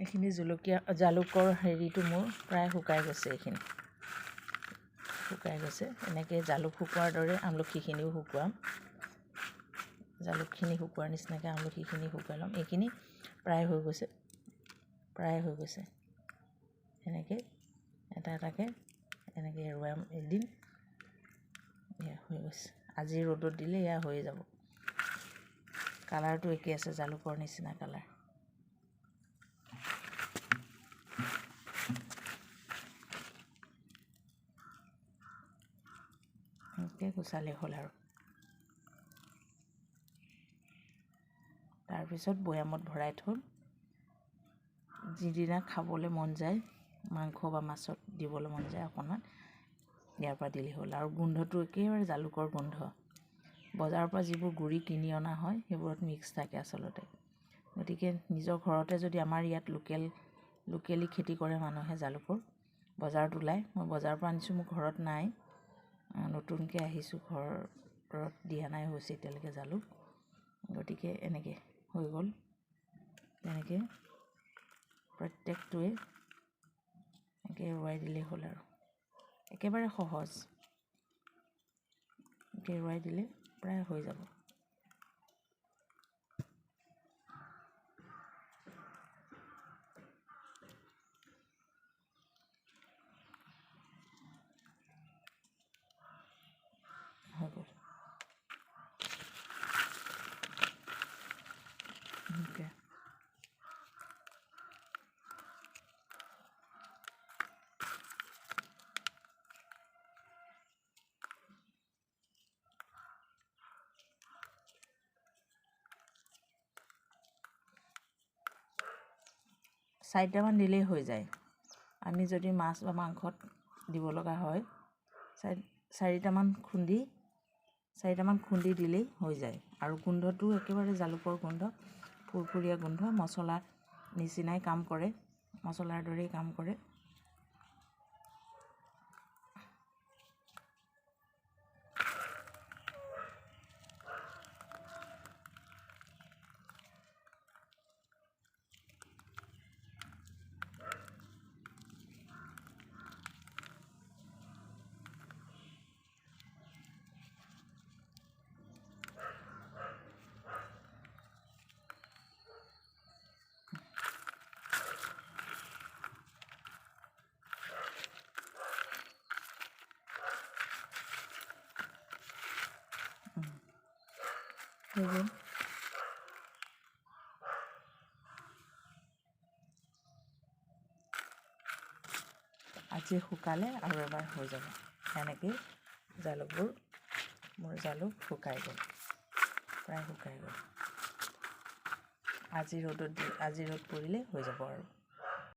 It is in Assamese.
এইখিনি জলকীয়া জালুকৰ হেৰিটো মোৰ প্ৰায় শুকাই গৈছে। এইখিনি শুকাই গৈছে। এনেকৈ জালুক শুকোৱাৰ দৰে আমলখিখিনিও শুকুৱাম। জালুকখিনি শুকোৱাৰ নিচিনাকৈ আমলখিখিনি শুকুৱাই ল'ম। এইখিনি প্ৰায় হৈ গৈছে, এনেকৈ এটা এটাকৈ এনেকৈ এৰুৱাই এদিন এয়া হৈ গৈছে। আজি ৰ'দত দিলে এয়া হৈয়ে যাব। কালাৰটো একেই আছে, জালুকৰ নিচিনা কালাৰ। এনেকৈ গুচালে হ'ল আৰু তাৰপিছত বৈয়ামত ভৰাই থ'ম। যিদিনা খাবলৈ মন যায়, মাংস বা মাছত দিবলৈ মন যায়, অকণমান ইয়াৰ পৰা দিলেই হ'ল। আৰু গোন্ধটো একেবাৰে জালুকৰ গোন্ধ। বজাৰৰ পৰা যিবোৰ গুড়ি কিনি অনা হয় সেইবোৰত মিক্স থাকে আচলতে। গতিকে নিজৰ ঘৰতে যদি আমাৰ ইয়াত লোকেলি খেতি কৰে মানুহে জালুকৰ, বজাৰত ওলায়। মই বজাৰৰ পৰা আনিছোঁ, মোৰ ঘৰত নাই, নতুনকৈ আহিছোঁ, ঘৰত দিয়া নাই হৈছে এতিয়ালৈকে জালুক। গতিকে এনেকৈ হৈ গ'ল। তেনেকৈ প্ৰত্যেকটোৱে এনেকৈ এৰুৱাই দিলেই হ'ল আৰু একেবাৰে সহজ। এনেকৈ এৰুৱাই দিলে প্ৰায় হৈ যাব। হৈ গ'ল। এনেকৈ চাৰিটামান দিলেই হৈ যায়। আমি যদি মাছ বা মাংসত দিব লগা হয়, চাৰিটামান খুন্দি দিলেই হৈ যায়। আৰু গোন্ধটো একেবাৰে জালুকৰ গোন্ধ, ফুৰফুৰীয়া গোন্ধ, মছলা নিচিনাই কাম কৰে, মছলাৰ দৰেই কাম কৰে। হৈ গ'ল। আজি শুকালে আৰু এবাৰ হৈ যাব। এনেকৈ মোৰ জালুক শুকাই গ'ল, প্ৰায় শুকাই গ'ল। আজি ৰ'দ পৰিলে হৈ যাব আৰু।